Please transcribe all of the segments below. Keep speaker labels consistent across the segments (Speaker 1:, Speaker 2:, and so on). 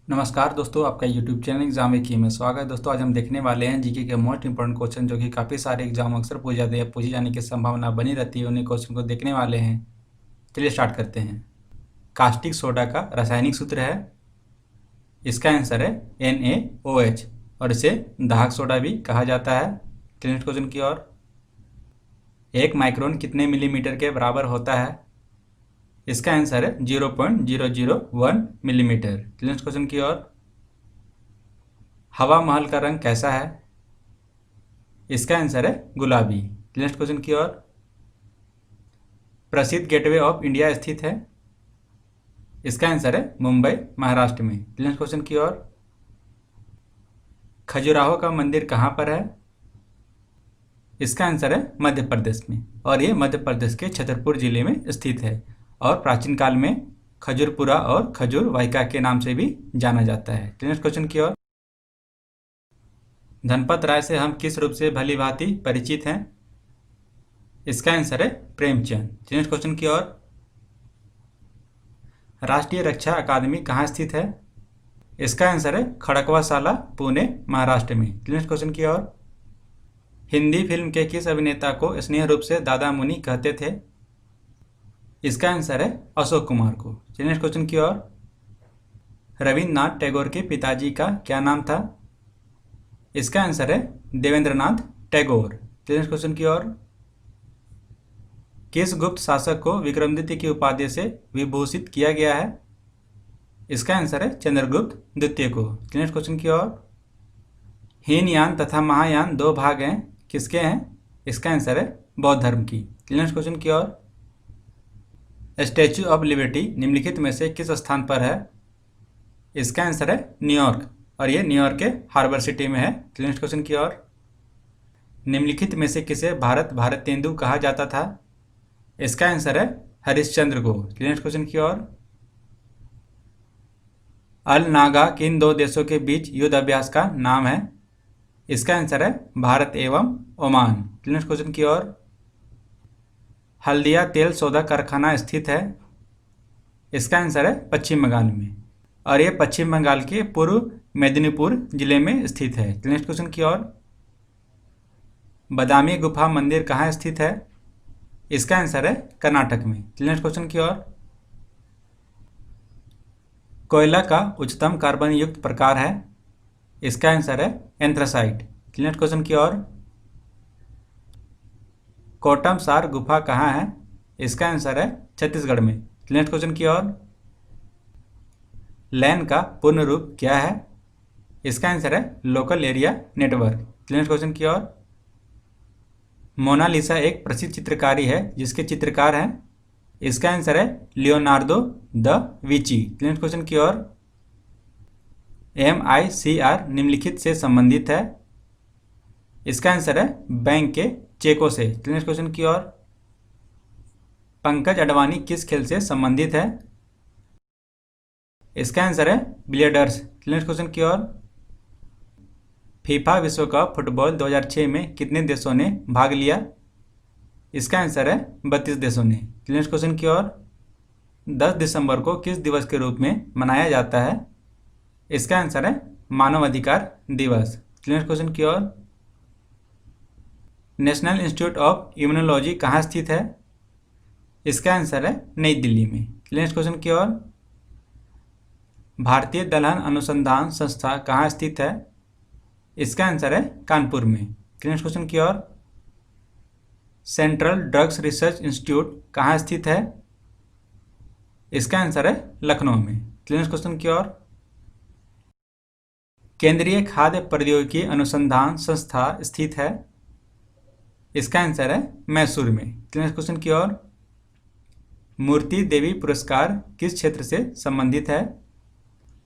Speaker 1: नमस्कार दोस्तों, आपका यूट्यूब चैनल एग्जाम की में स्वागत है। दोस्तों आज हम देखने वाले हैं जीके के मोस्ट इंपॉर्टेंट क्वेश्चन जो कि काफ़ी सारे एग्जाम अक्सर पूछ जाते हैं, पूछे जाने की संभावना बनी रहती है। उन्हीं क्वेश्चन को देखने वाले हैं। चलिए स्टार्ट करते हैं। कास्टिक सोडा का रासायनिक सूत्र है, इसका आंसर है NaOH और इसे दाहक सोडा भी कहा जाता है। नेक्स्ट क्वेश्चन की ओर। 1 माइक्रोन कितने मिलीमीटर के बराबर होता है? इसका आंसर है 0.001 मिलीमीटर। नेक्स्ट क्वेश्चन की ओर। हवा महल का रंग कैसा है? इसका आंसर है गुलाबी। नेक्स्ट क्वेश्चन की ओर। प्रसिद्ध गेटवे ऑफ इंडिया स्थित है? इसका आंसर है मुंबई, महाराष्ट्र में। नेक्स्ट क्वेश्चन की ओर। खजुराहो का मंदिर कहाँ पर है? इसका आंसर है मध्य प्रदेश में, और ये मध्य प्रदेश के छतरपुर जिले में स्थित है और प्राचीन काल में खजूरपुरा और खजूर वाहिका के नाम से भी जाना जाता है। नेक्स्ट क्वेश्चन की ओर। धनपत राय से हम किस रूप से भली भांति परिचित हैं? इसका आंसर है प्रेमचंद। नेक्स्ट क्वेश्चन की ओर। राष्ट्रीय रक्षा अकादमी कहाँ स्थित है? इसका आंसर है खड़कवासाला, पुणे, महाराष्ट्र में। नेक्स्ट क्वेश्चन की ओर। हिंदी फिल्म के किस अभिनेता को स्नेह रूप से दादा मुनि कहते थे? इसका आंसर है अशोक कुमार को। नेक्स्ट क्वेश्चन की ओर। रविन्द्रनाथ टैगोर के पिताजी का क्या नाम था? इसका आंसर है देवेंद्रनाथ टैगोर। नेक्स्ट क्वेश्चन की ओर। किस गुप्त शासक को विक्रमादित्य की उपाधि से विभूषित किया गया है? इसका आंसर है चंद्रगुप्त द्वितीय को। नेक्स्ट क्वेश्चन की ओर। हीनयान तथा महायान दो भाग हैं, किसके हैं? इसका आंसर है बौद्ध धर्म की। नेक्स्ट क्वेश्चन की ओर। स्टैच्यू ऑफ लिबर्टी निम्नलिखित में से किस स्थान पर है? इसका आंसर है न्यूयॉर्क, और ये न्यूयॉर्क के हार्बर सिटी में है। नेक्स्ट क्वेश्चन की ओर। निम्नलिखित में से किसे भारत तेंदु कहा जाता था? इसका आंसर है हरिश्चंद्र को। नेक्स्ट क्वेश्चन की ओर। अल नागा किन दो देशों के बीच युद्ध अभ्यास का नाम है? इसका आंसर है भारत एवं ओमान। नेक्स्ट क्वेश्चन की ओर। हल्दिया तेल सोधा कारखाना स्थित है? इसका आंसर है पश्चिम बंगाल में, और ये पश्चिम बंगाल के पूर्व मेदिनीपुर जिले में स्थित है। नेक्स्ट क्वेश्चन की ओर। बादामी गुफा मंदिर कहाँ स्थित है? इसका आंसर है कर्नाटक में। नेक्स्ट क्वेश्चन की ओर। कोयला का उच्चतम कार्बन युक्त प्रकार है? इसका आंसर है एंथ्रासाइट। नेक्स्ट क्वेश्चन की ओर। कोटमसार गुफा कहाँ है? इसका आंसर है छत्तीसगढ़ में। नेक्स्ट क्वेश्चन की ओर। लैन का पूर्ण रूप क्या है? इसका आंसर है local area network. Next question की ओर। मोनालिसा एक प्रसिद्ध चित्रकारी है, जिसके चित्रकार हैं? इसका आंसर है Leonardo da Vinci. Next question की ओर। MICR निम्नलिखित से संबंधित है? इसका आंसर है बैंक के चेकों से। नेक्स्ट क्वेश्चन की ओर। पंकज अडवाणी किस खेल से संबंधित है? इसका आंसर है बिलियर्ड्स। नेक्स्ट क्वेश्चन की ओर। फीफा विश्व कप फुटबॉल 2006 में कितने देशों ने भाग लिया? इसका आंसर है 32 देशों ने। नेक्स्ट क्वेश्चन की ओर। 10 दिसंबर को किस दिवस के रूप में मनाया जाता है? इसका आंसर है मानव अधिकार दिवस। नेक्स्ट क्वेश्चन की ओर। नेशनल इंस्टीट्यूट ऑफ इम्यूनोलॉजी कहाँ स्थित है? इसका आंसर है नई दिल्ली में। नेक्स्ट क्वेश्चन की ओर। भारतीय दलहन अनुसंधान संस्था कहाँ स्थित है? इसका आंसर है कानपुर में। नेक्स्ट क्वेश्चन की ओर। सेंट्रल ड्रग्स रिसर्च इंस्टीट्यूट कहाँ स्थित है? इसका आंसर है लखनऊ में। नेक्स्ट क्वेश्चन की ओर। केंद्रीय खाद्य प्रौद्योगिकी अनुसंधान संस्था स्थित है? इसका आंसर है मैसूर में। नेक्स्ट क्वेश्चन की ओर। मूर्ति देवी पुरस्कार किस क्षेत्र से संबंधित है?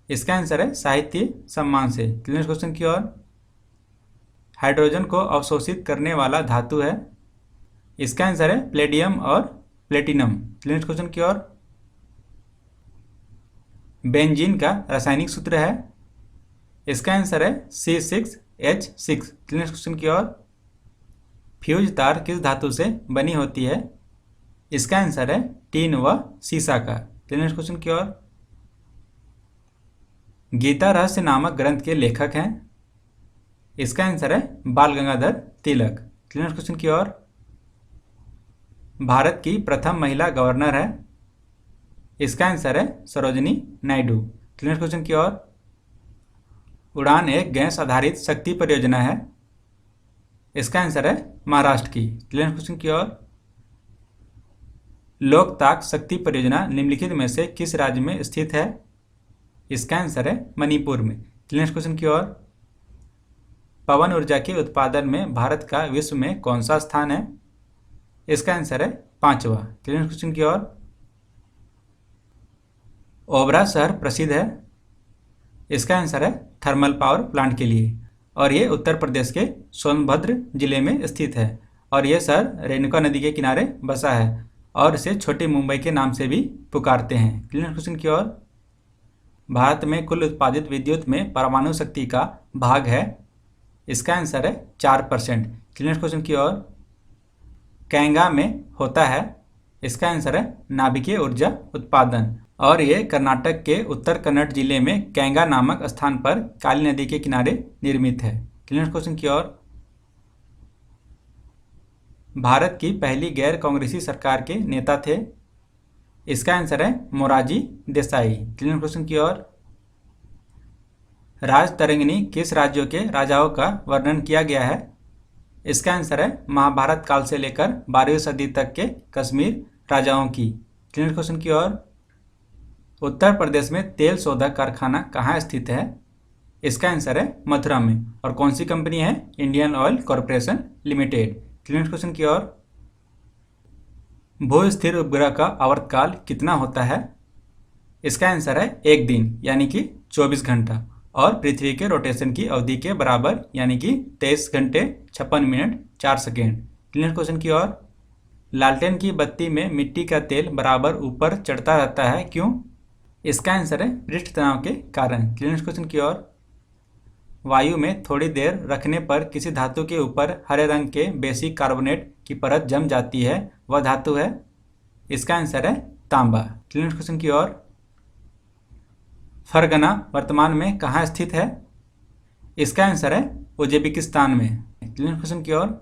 Speaker 1: इसका आंसर है साहित्य सम्मान से। नेक्स्ट क्वेश्चन की ओर। हाइड्रोजन को अवशोषित करने वाला धातु है? इसका आंसर है प्लेडियम और प्लेटिनम। नेक्स्ट क्वेश्चन की ओर। बेंजीन का रासायनिक सूत्र है? इसका आंसर है C6H6। नेक्स्ट क्वेश्चन की ओर। फ्यूज तार किस धातु से बनी होती है? इसका आंसर है टीन व सीसा का। नेक्स्ट क्वेश्चन की ओर। गीता रहस्य नामक ग्रंथ के लेखक हैं? इसका आंसर है बाल गंगाधर तिलक। नेक्स्ट क्वेश्चन की ओर। भारत की प्रथम महिला गवर्नर है? इसका आंसर है सरोजिनी नायडू। नेक्स्ट क्वेश्चन की ओर। उड़ान एक गैस आधारित शक्ति परियोजना है? इसका आंसर है महाराष्ट्र की। नेक्स्ट क्वेश्चन की ओर। लोकताक शक्ति परियोजना निम्नलिखित में से किस राज्य में स्थित है? इसका आंसर है मणिपुर में। नेक्स्ट क्वेश्चन की ओर। पवन ऊर्जा के उत्पादन में भारत का विश्व में कौन सा स्थान है? इसका आंसर है 5वां। नेक्स्ट क्वेश्चन की ओर। ओबरा शहर प्रसिद्ध है? इसका आंसर है थर्मल पावर प्लांट के लिए, और ये उत्तर प्रदेश के सोनभद्र जिले में स्थित है, और यह शहर रेणुका नदी के किनारे बसा है, और इसे छोटी मुंबई के नाम से भी पुकारते हैं। नेक्स्ट क्वेश्चन की ओर। भारत में कुल उत्पादित विद्युत में परमाणु शक्ति का भाग है? इसका आंसर है 4%। नेक्स्ट क्वेश्चन की ओर। कैंगा में होता है? इसका आंसर है नाभिकीय ऊर्जा उत्पादन, और ये कर्नाटक के उत्तर कन्नड़ जिले में कैंगा नामक स्थान पर काली नदी के किनारे निर्मित है। नेक्स्ट क्वेश्चन की ओर। भारत की पहली गैर कांग्रेसी सरकार के नेता थे? इसका आंसर है मोरारजी देसाई। नेक्स्ट क्वेश्चन की ओर। राजतरंगिणी किस राज्यों के राजाओं का वर्णन किया गया है? इसका आंसर है महाभारत काल से लेकर 12वीं सदी तक के कश्मीर राजाओं की। नेक्स्ट क्वेश्चन की ओर। उत्तर प्रदेश में तेल शोधक कारखाना कहाँ स्थित है? इसका आंसर है मथुरा में, और कौन सी कंपनी है? Indian oil corporation limited. Next question की ओर। भू स्थिर उपग्रह का आवर्तकाल कितना होता है? इसका आंसर है 1 दिन यानी कि 24 घंटा, और पृथ्वी के रोटेशन की अवधि के बराबर यानी कि 23 घंटे 56 मिनट 4 सेकेंड। नेक्स्ट क्वेश्चन की ओर। लालटेन की बत्ती में मिट्टी का तेल बराबर ऊपर चढ़ता रहता है, क्यों? इसका आंसर है पृष्ठ तनाव के कारण। नेक्स्ट क्वेश्चन की ओर। वायु में थोड़ी देर रखने पर किसी धातु के ऊपर हरे रंग के बेसिक कार्बोनेट की परत जम जाती है, वह धातु है? इसका आंसर है तांबा। नेक्स्ट क्वेश्चन की ओर। फरगना वर्तमान में कहाँ स्थित है? इसका आंसर है उज्बेकिस्तान में। नेक्स्ट क्वेश्चन की ओर।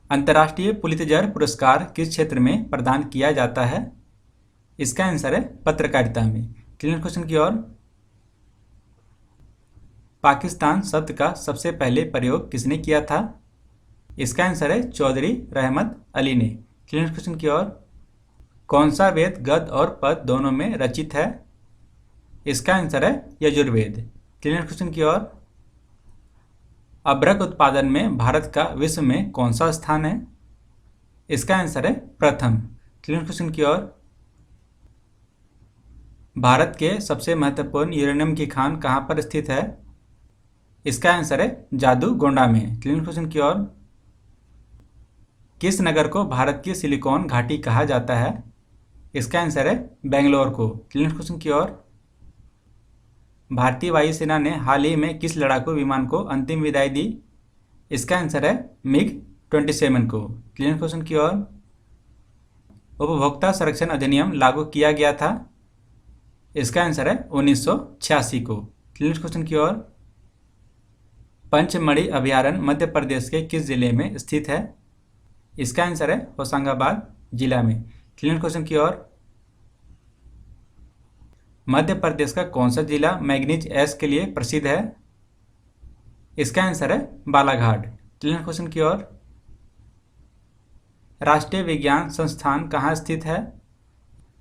Speaker 1: अंतर्राष्ट्रीय पुलित्जर पुरस्कार किस क्षेत्र में प्रदान किया जाता है? इसका आंसर है पत्रकारिता में। नेक्स्ट क्वेश्चन की ओर। पाकिस्तान शब्द का सबसे पहले प्रयोग किसने किया था? इसका आंसर है चौधरी रहमत अली ने। नेक्स्ट क्वेश्चन की ओर। कौन सा वेद गद्य और पद्य दोनों में रचित है? इसका आंसर है यजुर्वेद। नेक्स्ट क्वेश्चन की ओर। अभ्रक उत्पादन में भारत का विश्व में कौन सा स्थान है? इसका आंसर है प्रथम। नेक्स्ट क्वेश्चन की ओर। भारत के सबसे महत्वपूर्ण यूरेनियम की खान कहाँ पर स्थित है? इसका आंसर है जादूगोंडा में। नेक्स्ट क्वेश्चन की ओर। किस नगर को भारत की सिलिकॉन घाटी कहा जाता है? इसका आंसर है बेंगलोर को। नेक्स्ट क्वेश्चन की ओर। भारतीय वायुसेना ने हाल ही में किस लड़ाकू विमान को अंतिम विदाई दी? इसका आंसर है MiG-27 को। नेक्स्ट क्वेश्चन की ओर। उपभोक्ता संरक्षण अधिनियम लागू किया गया था? इसका आंसर है 1986 को। नेक्स्ट क्वेश्चन की ओर। पंचमढ़ी अभयारण्य मध्य प्रदेश के किस जिले में स्थित है? इसका आंसर है होशंगाबाद जिला में। नेक्स्ट क्वेश्चन की ओर। मध्य प्रदेश का कौन सा जिला मैग्नीज एश के लिए प्रसिद्ध है? इसका आंसर है बालाघाट। नेक्स्ट क्वेश्चन की ओर। राष्ट्रीय विज्ञान संस्थान कहाँ स्थित है?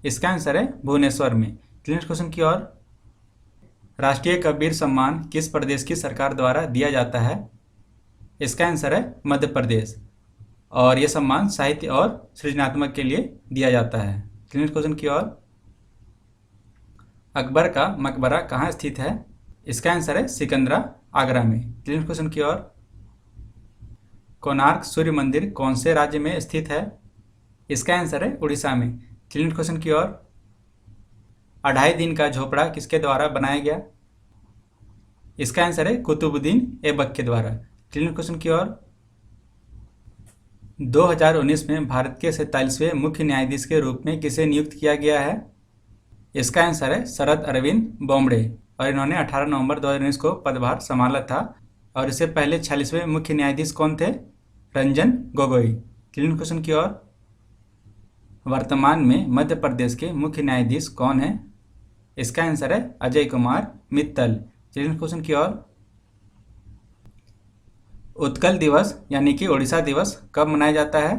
Speaker 1: इसका आंसर है भुवनेश्वर में। नेक्स्ट क्वेश्चन की ओर। राष्ट्रीय कबीर सम्मान किस प्रदेश की सरकार द्वारा दिया जाता है? इसका आंसर है मध्य प्रदेश, और यह सम्मान साहित्य और सृजनात्मक के लिए दिया जाता है। नेक्स्ट क्वेश्चन की ओर। अकबर का मकबरा कहाँ स्थित है? इसका आंसर है सिकंदरा आगरा में। नेक्स्ट क्वेश्चन की ओर। कोणार्क सूर्य मंदिर कौन से राज्य में स्थित है? इसका आंसर है उड़ीसा में। नेक्स्ट क्वेश्चन की ओर। 2.5 दिन का झोपड़ा किसके द्वारा बनाया गया? इसका आंसर है कुतुबुद्दीन ऐबक के द्वारा। नेक्स्ट क्वेश्चन की ओर। 2019 में भारत के 47वें मुख्य न्यायाधीश के रूप में किसे नियुक्त किया गया है? इसका आंसर है शरद अरविंद बोबड़े। और इन्होंने 18 नवंबर 2019 को पदभार संभाला था। और इससे पहले 46वें मुख्य न्यायाधीश कौन थे? रंजन गोगोई। क्लियर क्वेश्चन की ओर, वर्तमान में मध्य प्रदेश के मुख्य न्यायाधीश कौन है? इसका आंसर है अजय कुमार मित्तल। क्लियर क्वेश्चन की ओर, उत्कल दिवस यानी कि ओडिशा दिवस कब मनाया जाता है?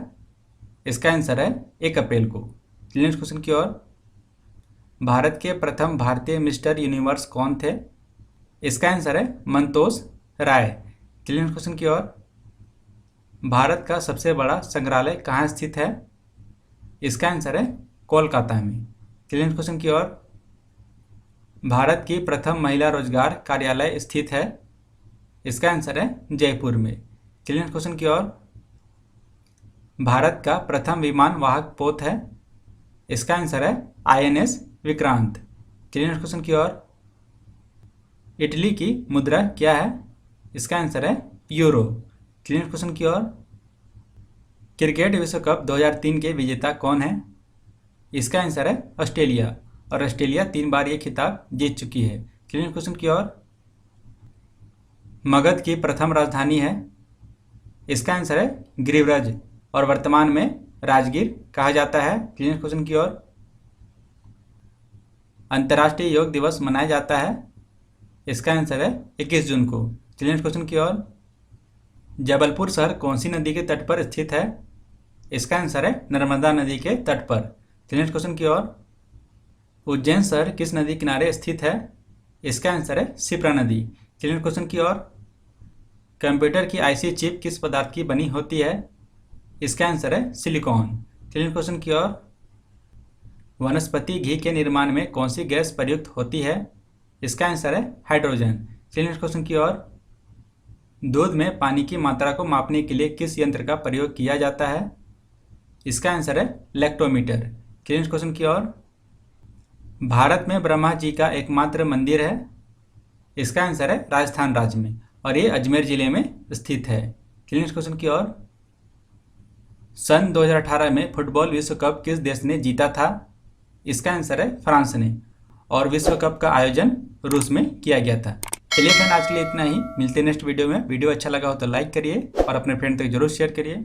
Speaker 1: इसका आंसर है 1 अप्रैल को। क्लियर क्वेश्चन की ओर, भारत के प्रथम भारतीय मिस्टर यूनिवर्स कौन थे? इसका आंसर है मंतोष राय। क्लियर क्वेश्चन की ओर, भारत का सबसे बड़ा संग्रहालय कहाँ स्थित है? इसका आंसर है कोलकाता में। क्लियर क्वेश्चन की ओर, भारत की प्रथम महिला रोजगार कार्यालय स्थित है? इसका आंसर है जयपुर में। क्लियर क्वेश्चन की ओर, भारत का प्रथम विमान वाहक पोत है? इसका आंसर है INS विक्रांत। क्लियर क्वेश्चन की ओर, इटली की मुद्रा क्या है? इसका आंसर है यूरो। क्लियर क्वेश्चन की ओर, क्रिकेट विश्व कप 2003 के विजेता कौन है? इसका आंसर है ऑस्ट्रेलिया, और ऑस्ट्रेलिया 3 बार ये खिताब जीत चुकी है। क्लियर क्वेश्चन की ओर, मगध की प्रथम राजधानी है? इसका आंसर है गिरिव्रज, और वर्तमान में राजगीर कहा जाता है। क्लियर क्वेश्चन की ओर, अंतर्राष्ट्रीय योग दिवस मनाया जाता है? इसका आंसर है 21 जून को। क्लियर क्वेश्चन की ओर, जबलपुर शहर कौन सी नदी के तट पर स्थित है? इसका आंसर है नर्मदा नदी के तट पर। क्लियर क्वेश्चन की ओर, उज्जैन शहर किस नदी किनारे स्थित है? इसका आंसर है शिप्रा नदी। क्लियर क्वेश्चन की ओर, कंप्यूटर की IC चिप किस पदार्थ की बनी होती है? इसका आंसर है सिलिकॉन। क्लियर क्वेश्चन की ओर, वनस्पति घी के निर्माण में कौन सी गैस प्रयुक्त होती है? इसका आंसर है हाइड्रोजन। क्लियर क्वेश्चन की ओर, दूध में पानी की मात्रा को मापने के लिए किस यंत्र का प्रयोग किया जाता है? इसका आंसर है लैक्टोमीटर। क्लियर क्वेश्चन की ओर, भारत में ब्रह्मा जी का एकमात्र मंदिर है? इसका आंसर है राजस्थान राज्य में, और ये अजमेर जिले में स्थित है। क्लियर क्वेश्चन की ओर, सन 2018 में फुटबॉल विश्व कप किस देश ने जीता था? इसका आंसर है फ्रांस ने, और विश्व कप का आयोजन रूस में किया गया था। चलिए फ्रेंड, आज के लिए इतना ही। मिलते हैं नेक्स्ट वीडियो में। वीडियो अच्छा लगा हो तो लाइक करिए और अपने फ्रेंड तक जरूर शेयर करिए।